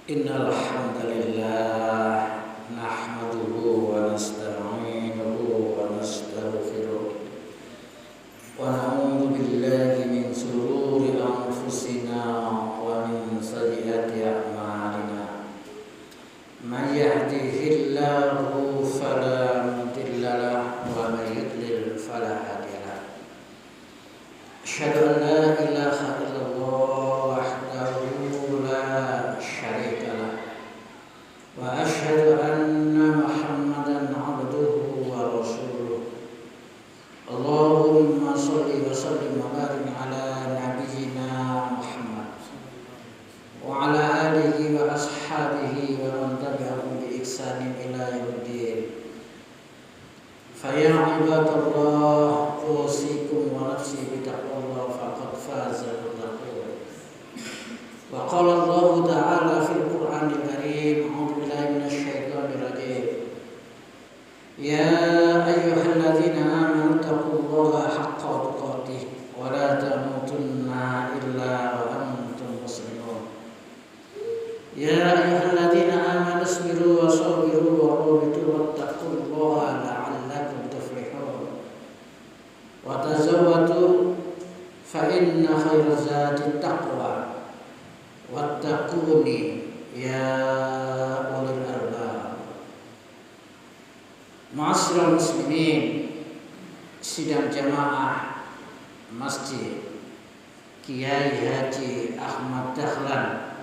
Innal hamdalillah nahmaduhu wa nasta'inuhu wa nastaghfiruh wa na'udzu billahi min shururi anfusina wa min sayyiati a'malina. May yahdihillahu fala mudilla lahu wa may yudlil fala hadiya lahu. Asyhadu an la ilaha illallah wahdahu la syarika lah wa asyhadu anna Muhammadan abduhu wa rasuluh. Allahumma shalli wa sallim wa barik ala nabiyyina Muhammad wa ala alihi wa ashabihi wa man tabi'ahum bi ihsanin ila yaumiddin. Fa ya ibadallah, usikum wa nafsi bi taqwallah faqad faza al-muttaqun. Wa qala Allah ta'ala fil Qur'anil Karim, a'udzu billahi minasy syaithanir rajim. Ya ayyuhalladzina amanu taqullaha haqqa tuqatih wa la tamutunna illa wa antum muslimun. Ya ayyuhalladzina amanu isbiru wa sabiru wa rabitu wattaqullaha la'allakum tuflihun. Wa tazawwadu fa inna khairaz zadi taqwa wattaquni ya ulil albab. Ma'asyiral muslimin, sidang jamaah Masjid Kiai Haji Ahmad Dahlan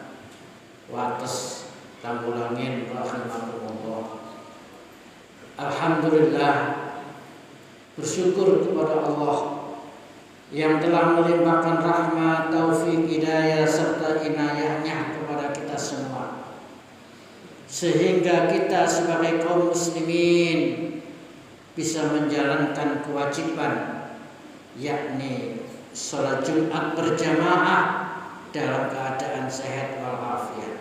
Wates Tanggulangin rahimakumullah. Alhamdulillah, bersyukur kepada Allah yang telah melimpahkan rahmat, taufik, hidayah serta inayahnya kepada kita semua, sehingga kita sebagai kaum muslimin bisa menjalankan kewajiban, yakni sholat Jumat berjamaah dalam keadaan sehat walafiat.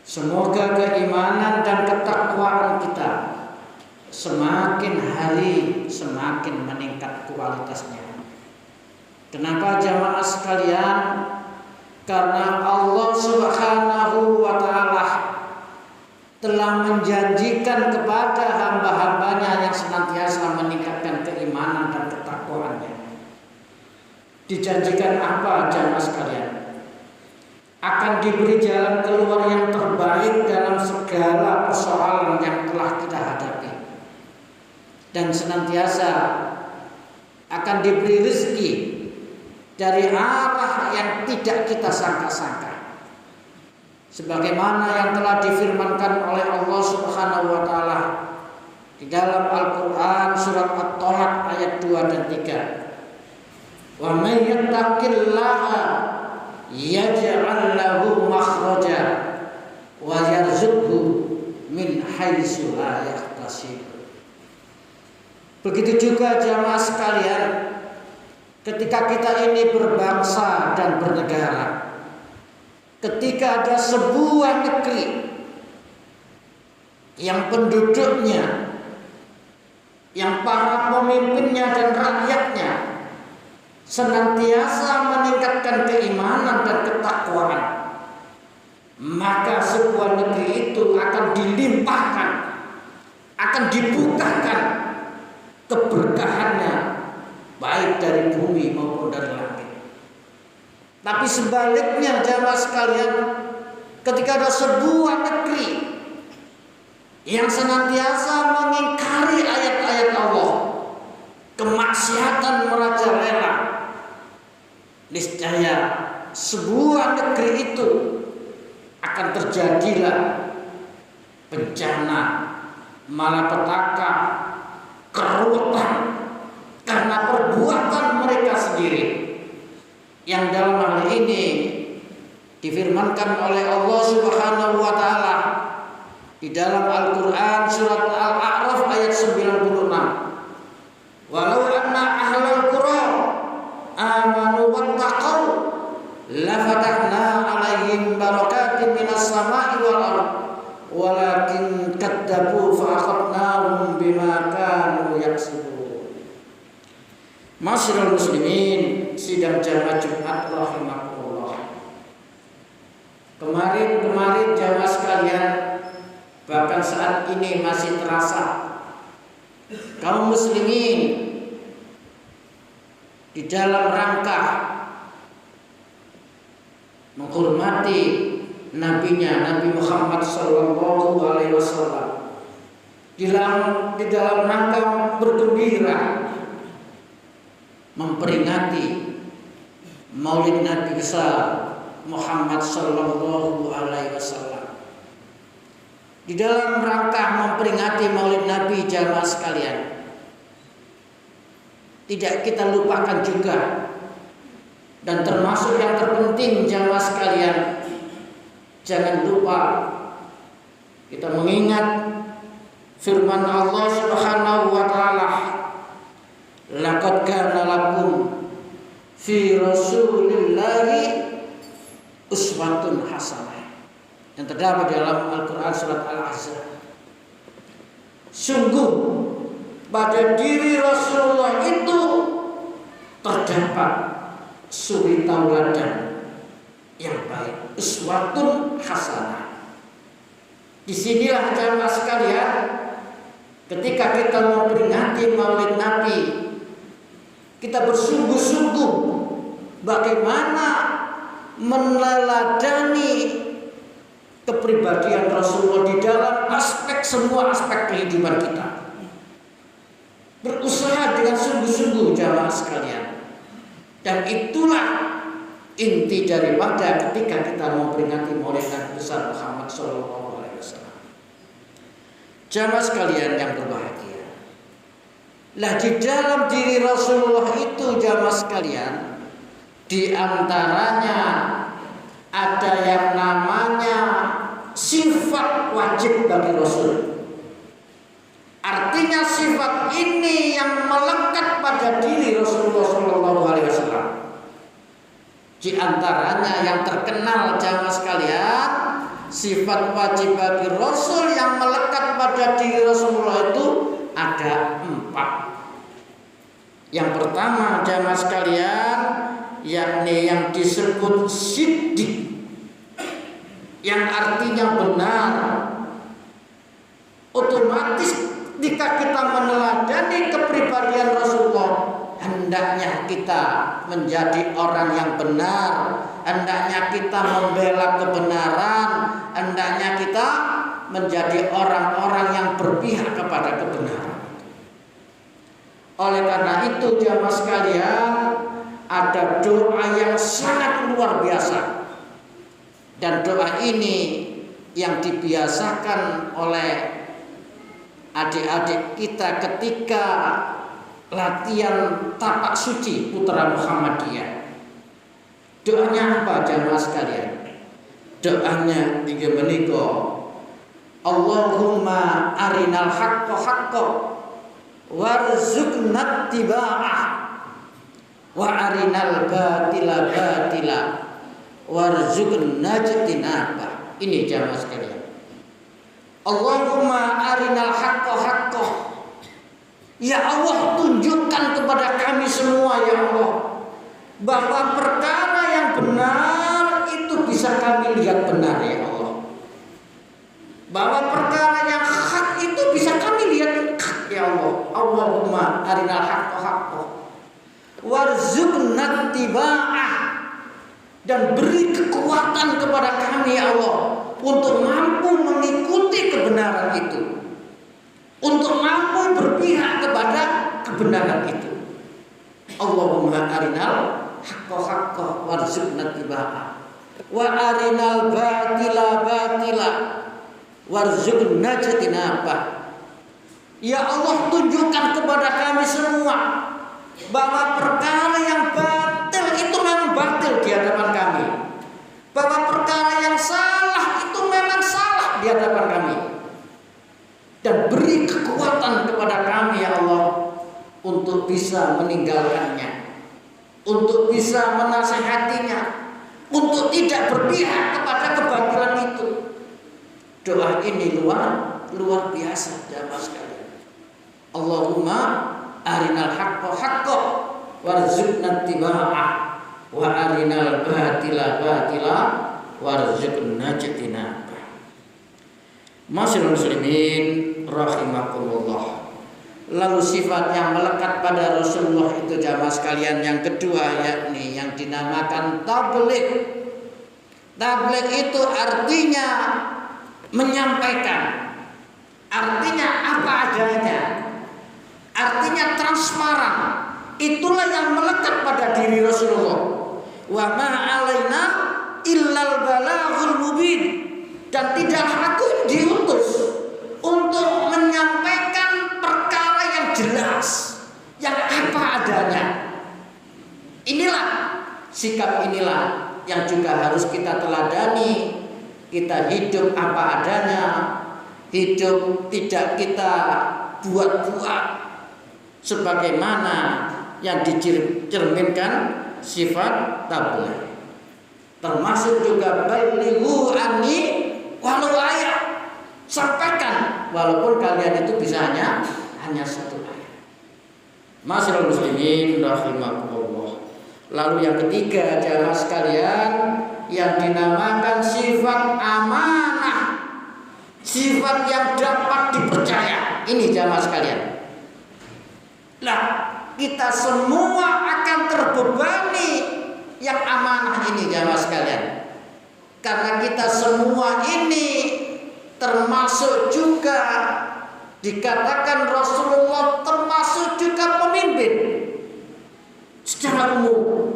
Semoga keimanan dan ketakwaan kita semakin hari semakin meningkat kualitasnya. Kenapa jamaah sekalian? Karena Allah Subhanahu wa ta'ala telah menjanjikan kepada hamba-hambanya yang senantiasa meningkatkan keimanan dan ketakwaannya. Dijanjikan apa jamaah sekalian? Akan diberi jalan keluar yang terbaik dalam segala persoalan yang telah kita hadapi, dan senantiasa akan diberi rezeki dari arah yang tidak kita sangka-sangka, sebagaimana yang telah difirmankan oleh Allah Subhanahu wa ta'ala di dalam Al-Qur'an surat At-Tolak ayat 2 dan 3. Wa may yattaqillaha yaj'al lahu makhraja wa yarzuqhu min haitsu la yahtasib. Begitu juga jamaah sekalian, ketika kita ini berbangsa dan bernegara, ketika ada sebuah negeri yang penduduknya, yang para pemimpinnya dan rakyatnya senantiasa meningkatkan keimanan dan ketakwaan, maka sebuah negeri itu akan dilimpahkan, akan dibukakan keberkahannya, baik dari bumi maupun dari langit. Tapi sebaliknya jamaah sekalian, ketika ada sebuah negeri yang senantiasa mengingkari ayat-ayat Allah, kemaksiatan merajalela, niscaya sebuah negeri itu akan terjadilah bencana, malapetaka, keruwetan karena perbuatan mereka sendiri, yang dalam hal ini difirmankan oleh Allah Subhanahu wa ta'ala di dalam Al-Qur'an surat Al-A'raf ayat 96. Walau anna ahlal qura amanu wattaqau lafatahna 'alaihim barakatin minas sama'i wal ardh walakin kadzabu fa akhadnahum bima kanu yaksibun. Ma'asyiral muslimin, sidang jamaah Jumat rahimakumullah. Kemarin jamaah sekalian, bahkan saat ini masih terasa kaum muslimin di dalam rangka menghormati nabinya Nabi Muhammad sallallahu alaihi wasallam, di dalam rangka bergembira memperingati Maulid Nabi besar Muhammad sallallahu alaihi wasallam. Di dalam rangka memperingati Maulid Nabi, jamaah sekalian, tidak kita lupakan juga, dan termasuk yang terpenting jamaah sekalian, jangan lupa kita mengingat firman Allah Subhanahu wa taala, laqad kana lakum fi Rasulillahi uswatun hasanah, yang terdapat dalam Al-Quran surat Al-Ahzab. Sungguh pada diri Rasulullah itu terdapat suri tauladan yang baik, uswatun hasanah. Disinilah jamaah sekalian, ketika kita memperingati Maulid Nabi, kita bersungguh-sungguh bagaimana meneladani kepribadian Rasulullah di dalam semua aspek kehidupan kita. Berusaha dengan sungguh-sungguh jamaah sekalian. Dan itulah inti daripada ketika kita memperingati Maulid Nabi besar Muhammad sallallahu alaihi wasallam. Jamaah sekalian yang berbahagia, lah di dalam diri Rasulullah itu jamaah sekalian, di antaranya ada yang namanya sifat wajib bagi Rasul. Artinya sifat ini yang melekat pada diri Rasulullah sallallahu alaihi wasallam. Di antaranya yang terkenal jamaah sekalian, sifat wajib bagi Rasul yang melekat pada diri Rasulullah itu ada 4. Yang pertama jamaah sekalian, yakni yang disebut siddiq, yang artinya benar. Otomatis jika kita meneladani kepribadian Rasulullah, hendaknya kita menjadi orang yang benar, hendaknya kita membela kebenaran, hendaknya kita menjadi orang-orang yang berpihak kepada kebenaran. Oleh karena itu jamaah sekalian, ada doa yang sangat luar biasa, dan doa ini yang dibiasakan oleh adik-adik kita ketika latihan tapak suci putra Muhammadiyah. Doanya apa jamaah sekalian? Doanya tiga menika, Allahumma arinal haqqa haqqa warzuqna ittiba'ah wa arinal batila batila warzuqna ijtinabah. Ini jamaah sekalian, Allahumma arinal haqqa haqqa, ya Allah tunjukkan kepada kami semua ya Allah bahwa perkara yang benar itu bisa kami lihat benar ya Allah, bahwa perkara yang hak itu bisa kami lihat hak ya Allah. Allahumma arinal haqqa haqqa warzuqna ittiba'ah, dan beri kekuatan kepada kami ya Allah untuk mampu mengikuti kebenaran itu, untuk mampu berpihak kepada kebenaran itu. Allahumma arinal haqqa haqqa warzuqna ittiba'ah wa arinal batila batila warzuqna ijtinabah. Ya Allah, tunjukkan kepada kami semua bahwa perkara yang batil itu memang batil di hadapan kami, bahwa perkara yang salah itu memang salah di hadapan kami, dan beri kekuatan kepada kami ya Allah untuk bisa meninggalkannya, untuk bisa menasihatinya, untuk tidak berpihak kepada kebatilan itu. Doa ini luar biasa jamaah sekalian. Allahumma arinal haqqa haqqa warzuqna ittiba'ah wa arinal batila batila warzuqna ijtinaba. Masyaallah muslimin rahimakumullah. Lalu sifat yang melekat pada Rasulullah itu jamaah sekalian yang kedua, yakni yang dinamakan tabligh. Tabligh itu artinya menyampaikan, artinya apa adanya, artinya transparan. Itulah yang melekat pada diri Rasulullah. Wa ma alaina illal balaghul mubin. Dan tidaklah aku diutus untuk menyampaikan perkara yang jelas, yang apa adanya. Inilah sikap inilah yang juga harus kita teladani. Kita hidup apa adanya, hidup tidak kita buat-buat, sebagaimana yang dicerminkan sifat tabligh. Termasuk juga balighu anni walau ayat, sampaikan walaupun kalian itu bisa hanya satu ayat. Masyaallah muslimin rahimakumullah. Lalu yang ketiga jamaah sekalian yang dinamakan sifat amanah, sifat yang dapat dipercaya. Ini jamaah sekalian. Lah, kita semua akan terbebani yang amanah ini jamaah sekalian. Karena kita semua ini termasuk juga dikatakan Rasulullah termasuk juga pemimpin secara umum.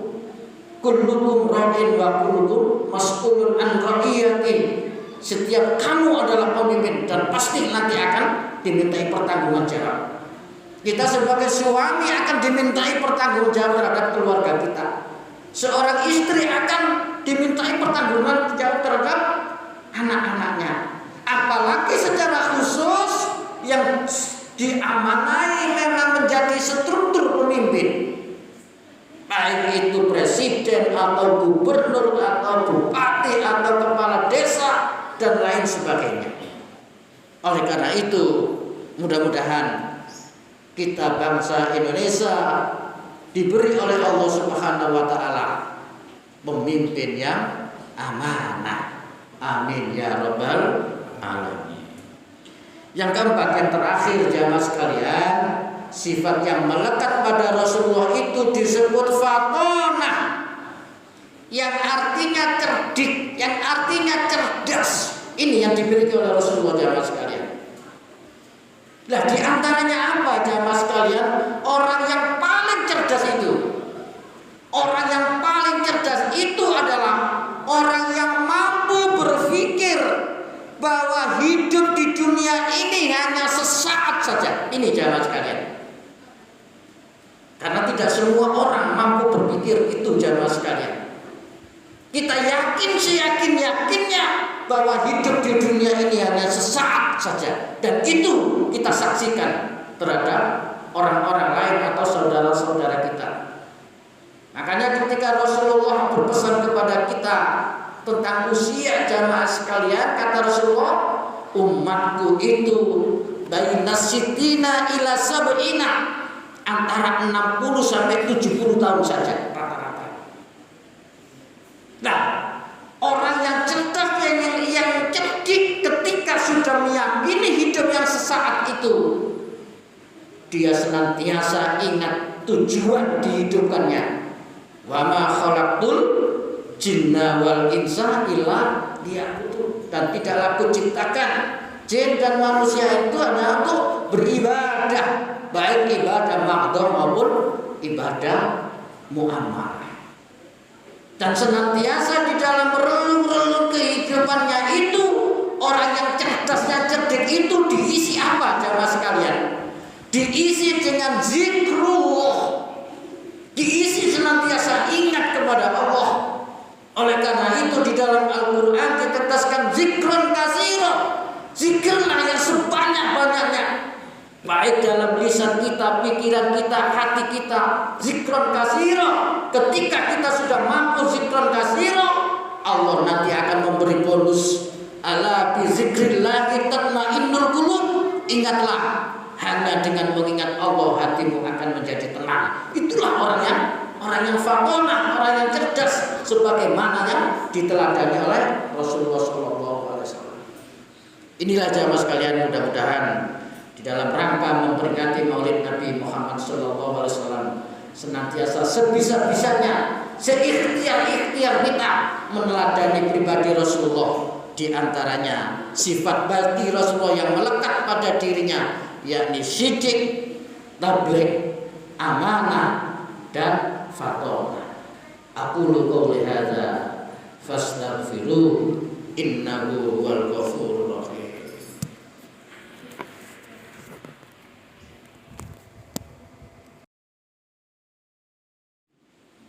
Kullukum ra'in wa kullukum mas'ulun an ra'iyati. Setiap kamu adalah pemimpin dan pasti nanti akan dimintai pertanggungjawaban. Kita sebagai suami akan dimintai pertanggungjawaban terhadap keluarga kita. Seorang istri akan dimintai pertanggungjawaban terhadap anak-anaknya. Apalagi secara khusus yang diamanai memang menjadi struktur pemimpin, baik itu presiden atau gubernur atau bupati atau kepala desa dan lain sebagainya. Oleh karena itu, mudah-mudahan kita bangsa Indonesia diberi oleh Allah Subhanahu wa taala pemimpin yang amanah. Amin ya rabbal alamin. Yang keempat, yang terakhir jamaah sekalian, sifat yang melekat pada Rasulullah itu disebut fatonah, yang artinya cerdik, yang artinya cerdas. Ini yang dimiliki oleh Rasulullah jamaah sekalian. Nah, di antaranya apa jamaah sekalian? Orang yang paling cerdas itu, orang yang paling cerdas itu adalah orang yang mampu berpikir bahwa hidup di dunia ini hanya sesaat saja. Ini jamaah sekalian. Karena tidak semua orang mampu berpikir itu jamaah sekalian. Kita yakin seyakin-yakinnya bahwa hidup di dunia ini hanya sesaat saja. Dan itu kita saksikan terhadap orang-orang lain atau saudara-saudara kita. Makanya ketika Rasulullah berpesan kepada kita tentang usia jamaah sekalian, kata Rasulullah, umatku itu baina sitina ila sab'ina, antara 60 sampai 70 tahun saja rata-rata. Nah, orang yang cerdas yang cerdik ketika sudah meyakini hidup yang sesaat itu, dia senantiasa ingat tujuan dihidupkannya. Wa ma khalaqtul jinna wal insa illa liya'budun. Dan tidaklah kuciptakan jin dan manusia itu hanya untuk beribadah, baik ibadah ma'dhur maupun ibadah mu'ammalah. Dan senantiasa di dalam relung-relung kehidupannya itu, orang yang cerdas dan cerdik itu diisi apa jamaah sekalian? Diisi dengan zikrullah, diisi senantiasa ingat kepada Allah. Oleh karena itu di dalam Al-Quran ditegaskan zikron katsira, zikirlah yang sebanyak-banyaknya, baik dalam lisan kita, pikiran kita, hati kita. Zikron katsira, ketika kita sudah mampu zikron katsira, Allah nanti akan memberi bonus. Ala bi zikrillahi tatmainnul qulub. Ingatlah, hanya dengan mengingat Allah hatimu akan menjadi tenang. Itulah orang orang yang fatonah, orang yang cerdas, sebagaimana yang diteladani oleh Rasulullah SAW. Inilah jamaah sekalian, mudah-mudahan di dalam rangka memperingati Maulid Nabi Muhammad SAW senantiasa sebisa-bisanya, seikhtiar-ikhtiar kita meneladani pribadi Rasulullah. Di antaranya sifat bakti Rasulullah yang melekat pada dirinya, yakni syidik, tabligh, amanah, dan fatonah. Aqulu qouli hadza fastaghfiru innahu huwal ghafurur